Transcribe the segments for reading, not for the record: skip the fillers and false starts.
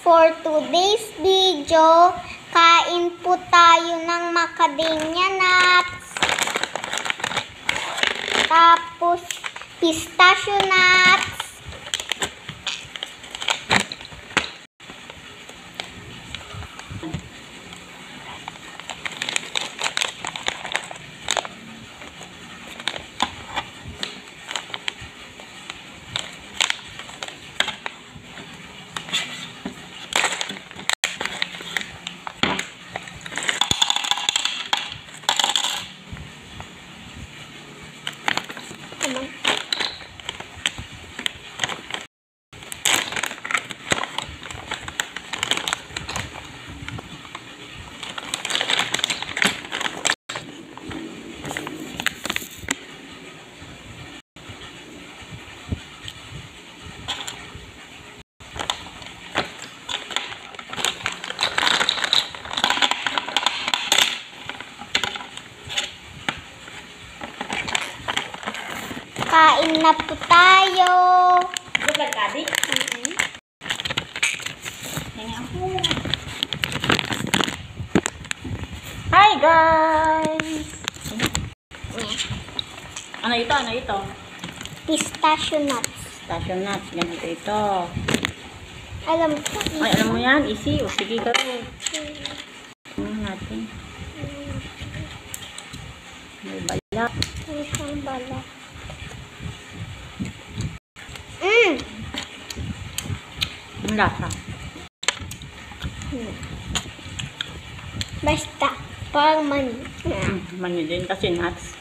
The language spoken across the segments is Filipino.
For today's video, kain po tayo ng macadamia nuts. Tapos, pistachio nuts. Kain na po tayo. Bukan tadi? Ini aku. Hi guys. Ano ito? Ano ito? Pistachio nuts. Pistachio nuts. Ganito ito. Alam ko. Ay, alam mo yan? Easy. O, sige ka rin. Natin. May balak. May siyang balak. Ang lasa. Basta, parang mani. Mani din kasi nuts.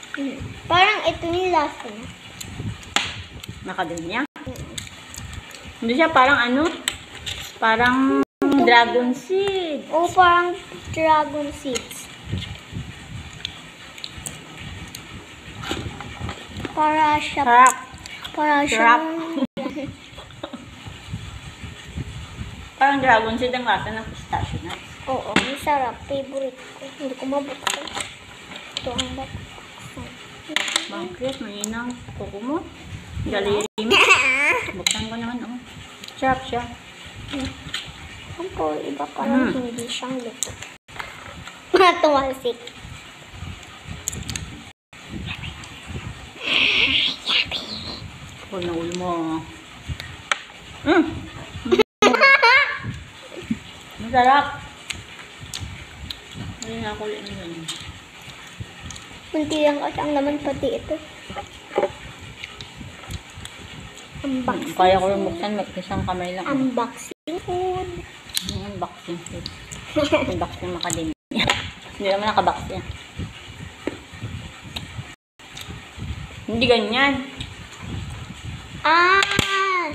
Parang ito yung lasa niya. Macadamia. Hindi siya parang ano? Parang dragon seed. O parang dragon seeds. Para siya. Sarap. Para siya. Sarap. Parang dragon seed ang lasa ng pistachio nuts. Oo, masarap. Favorite ko. Hindi ko mabuksan. Ito ang babuksan. Bakit? Malinang kuko mo. Galiri mo. Buksan ko naman. Oh. Sarap siya. Ako, iba parang hindi siyang luto. Tumalsik. Huwag na ulo mo. Masarap. Hindi na ako ulit na yun. Kunti lang kasi ang laman pati ito. Unboxing. Kaya ko rin buksan. Mag-isang kamay lang. Unboxing food. Unboxing food. Unboxing macadamia. Hindi naman nakabox yan. Hindi ganyan. Ah!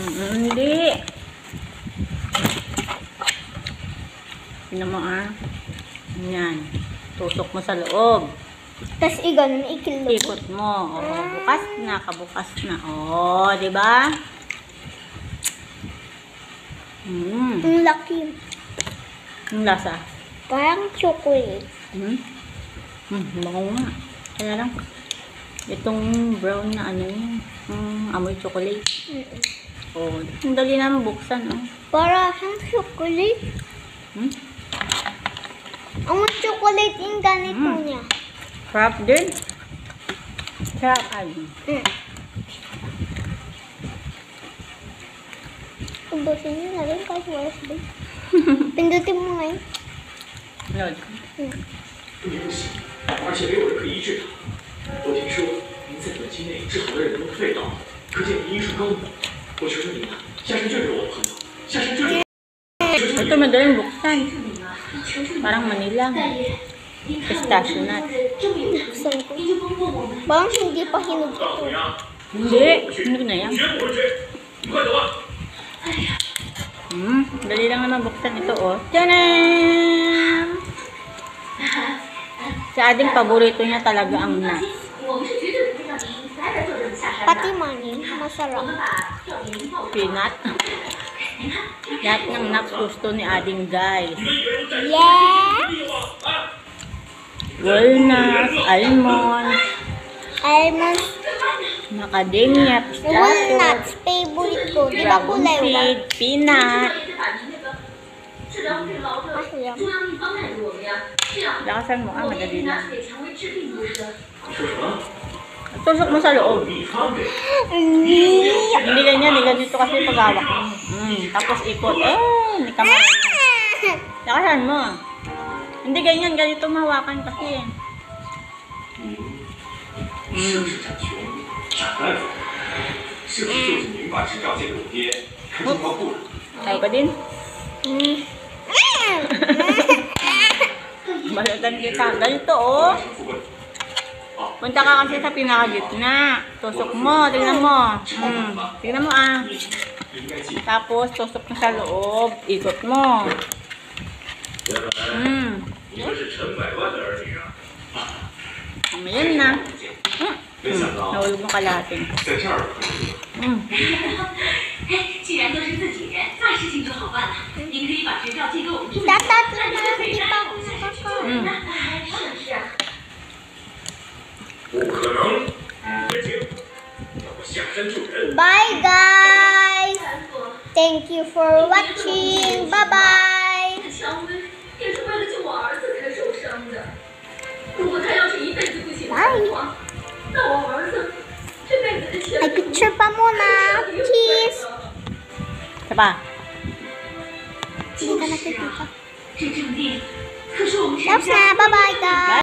Hindi. Tignan mo Yan. Tusok mo sa loob. Tapos iganon, ikilog. Ikot mo. Bukas na. Kabukas na. Di ba? Ang laki. Ang lasa. Parang chocolate. Bango nga. Kaya lang. Itong brown na ano yun. Amoy chocolate. Ang dali naman buksan. Para siyang chocolate. Ang chocolate yung ganito niya. Sarap din. Sarap Ubusin nyo na rin kasi wala sabay. Pindutin mo ngayon. Lord. 而且没有人可以医治他。我听说您在短期内治好了人们的肺痨，可见您医术高明。我求求您了，下山救救我的朋友，下山救救我。 Ito madaling buksan. Parang Manila. Pistachio nuts. Buksan ko. Parang hindi pa hinog ito. Hindi. Hinog na yan. Dali lang naman buksan ito, Tiyanan! Sa ating paborito niya talaga ang nuts. Pati mani, masarap. Peanut. Lahat ng nuts gusto ni Ading guys. Yeah! Walnuts, almonds. Almonds. Macadamia, pistachio, Walnuts, favorite ko. Di ba dragon kulay white? seed, peanut. 治疗肺痨的中央一方带给我们呀，这样 Lakasan mo, 我们 madali 拿 lang. 铁蔷薇治病不是？ 说什么？ Tusok mo sa loob. 秘方给？ Hindi ganyan, hindi ganito kasi paghawak mo. Tapos ikot. Hindi ka marunong. Lakasan mo. Hindi ganyan, ganito mahawakan kasi. 是不是长熊？长大夫？是不是就是您把执照借给我爹，看中包布了？ Kaya ko din. Balatan kita. Ganito, oh. 完成副本。 Punta ka kasi sa pinakagitna. Tusok mo, tingnan mo. Tingnan mo ah. 应该记。 Tapos, tusok mo sa loob. Ikot mo. 原来 你们是陈百万的儿女啊！ Ayan na. 没想到 Nahulog mo kalating. 在这儿碰见我。既然都是自己人，那事情就好办了。您可以把执照借给我们治病， Dapat 那 na 您就可以 di 带 pa 我 ako 们下去 nakakain. 是啊。 不可能！别停！让我下山救人。 Bye guys! Thank you for watching. Bye-bye! 蔷薇也是为了救我儿子才受伤的。如果他要是一辈子不醒的话，那我儿子这辈子的前 Ay, picture pa muna. Cheese! Isa pa. Hindi ka nakikita. 这证件可是我们 Tapos na. Bye-bye guys!